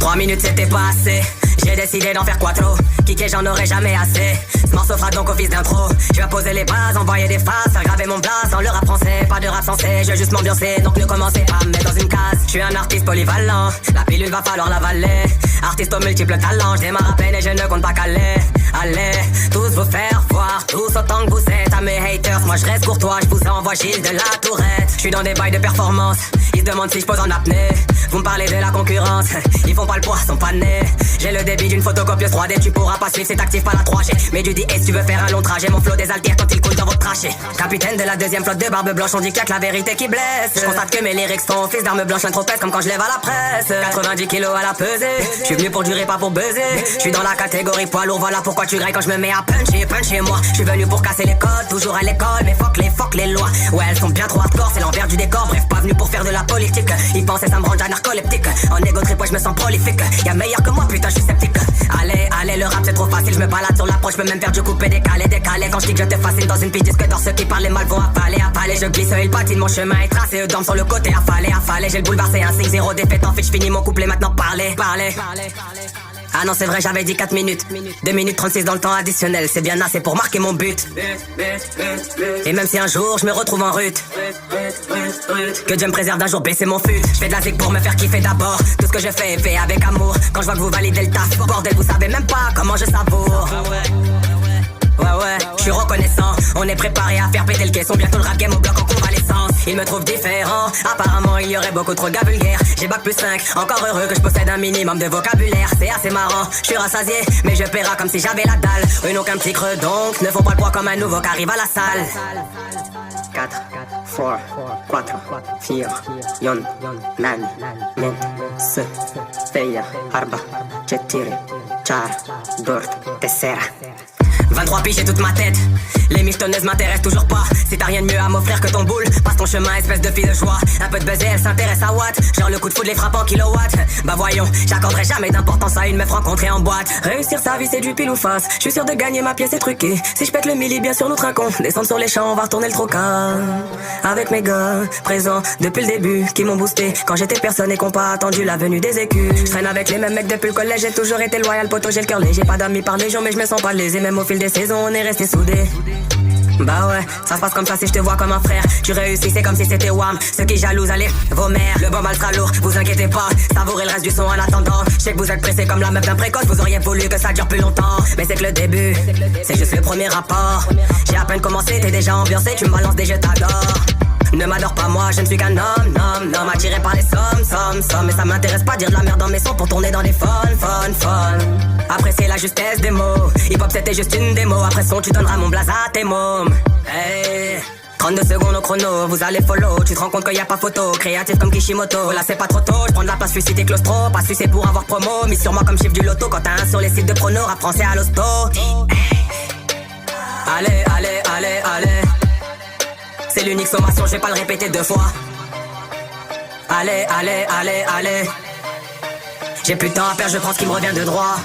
3 minutes c'était pas assez. J'ai décidé d'en faire quattro. Kické j'en aurais jamais assez. Ce morceau fera donc office d'intro. Je vais poser les bases, envoyer des phases, faire graver mon blase dans le rap français. Pas de rap sensé, je veux juste m'ambiancer. Donc ne commencez pas à me mettre dans une case. Je suis un artiste polyvalent, la pilule va falloir l'avaler. Artiste aux multiples talents, je démarre à peine et je ne compte pas caler. Allez, tous vous faire voir, tous autant que vous êtes. À mes haters, moi je reste courtois, je vous envoie Gilles de la Tourette. Je suis dans des bails de performance, ils se demandent si je pose en apnée. Vous me parlez de la concurrence, ils font pas le poids, sont pas nés. J'ai le débit d'une photocopieuse 3D, tu pourras pas suivre, c'est actif pas la 3G. Mais du 10 si tu veux faire un long trajet, mon flow désaltère quand il coule dans votre trachée. Capitaine de la deuxième flotte de barbe blanche, on dit qu'il y a que la vérité qui blesse. Je constate que mes lyrics sont fils d'armes blanches, un trop pèse comme quand je lève à la presse. 90 kilos à la pesée, je suis venu pour durer pas pour buzzer. Je suis dans la catégorie poids lourd, voilà pourquoi tu grailles quand je me mets à puncher moi. Je suis venu pour casser les codes, toujours à l'école, mais fuck les lois. Ouais, elles sont bien trop hardcore, c'est l'envers du décor. Bref, pas venu pour faire de la politique. Ils pensaient ça me rend un narcoleptique. En égo trip, ouais, je me sens prolifique. Y'a meilleur que moi, putain, je suis sceptique. Allez, le rap c'est trop facile, je me balade sur l'approche, je peux même faire du coupé décalé. Quand je dis que je te fascine dans une piste disque d'or, ceux qui parlent les mal vont affaler. Je glisse, ils patinent, mon chemin est tracé, eux dorment sur le côté, affalé. J'ai le boulevard, c'est un 6-0 défaite, en fait je finis mon couplet, maintenant parlez. Ah non c'est vrai j'avais dit 4 minutes 2 minutes 36 dans le temps additionnel. C'est bien assez pour marquer mon but. Et même si un jour je me retrouve en rut, que Dieu me préserve d'un jour baisser mon fut. Je fais de la zik pour me faire kiffer d'abord. Tout ce que je fais est fait avec amour. Quand je vois que vous validez le taf, bordel vous savez même pas comment je savoure. Ouais, je suis reconnaissant. On est préparé à faire péter le caisson. Bientôt le rap game au bloc en convalescence. Ils me trouvent différent. Apparemment il y aurait beaucoup trop de gars vulgaires. J'ai bac plus 5, encore heureux que je possède un minimum de vocabulaire. C'est assez marrant, je suis rassasié, mais je paiera comme si j'avais la dalle. Eux n'ont qu'un petit creux donc ne font pas le poids comme un nouveau qui arrive à la salle. 4, 4, 4, 4, Yon, Nan, Nen, Se, Feia, Arba, Cetire, Char, Dort, Tessera. 23 piges et toute ma tête. Les michetonneuses m'intéressent toujours pas. Si t'as rien de mieux à m'offrir que ton boule, passe ton chemin, espèce de fille de joie. Un peu de buzz et elle s'intéresse à Watt. Genre le coup de foudre les frappe en kilowatts. Bah voyons, j'accorderai jamais d'importance à une meuf rencontrée en boîte. Réussir sa vie c'est du pile ou face. Je suis sûr de gagner ma pièce et truquée. Si je pète le milli bien sûr nous trinquons. Descendre sur les champs on va retourner le trocas. Avec mes gars présents depuis le début, qui m'ont boosté quand j'étais personne et qu'on pas attendu la venue des écus. Je traîne avec les mêmes mecs depuis le collège. J'ai toujours été loyal poteau, j'ai le cœur léger. Pas d'amis par légion mais je me sens pas lésé. Même au fil des saisons on est restés soudés. Bah ouais, ça se passe comme ça si je te vois comme un frère. Tu réussis, c'est comme si c'était Wham. Ceux qui jalousent, allez, vos mères. Le bon mal sera lourd, vous inquiétez pas. Savourez le reste du son en attendant. Je sais que vous êtes pressés comme la meuf d'un précoce. Vous auriez voulu que ça dure plus longtemps. Mais c'est que le début, c'est juste le premier rapport. J'ai à peine commencé, t'es déjà ambiancé. Tu me balances des jeux, t'adores. Ne m'adore pas moi, je ne suis qu'un homme attiré par les sommes. Mais ça m'intéresse pas de dire de la merde dans mes sons pour tourner dans des fun. Apprécier la justesse des mots. Hip hop c'était juste une démo. Après son tu donneras mon blaze à tes mômes. Hey, 32 secondes au chrono, vous allez follow. Tu te rends compte qu'il y a pas photo, créatif comme Kishimoto. Là c'est pas trop tôt, je prends de la place, je suis cité claustro. Pas sucé pour avoir promo, mis sur moi comme chiffre du loto. Quand t'as un sur les sites de prono, rap français à l'hosto. Allez. C'est l'unique sommation, je vais pas le répéter 2 fois. Allez. J'ai plus de temps à perdre, je prends ce qui me revient de droit.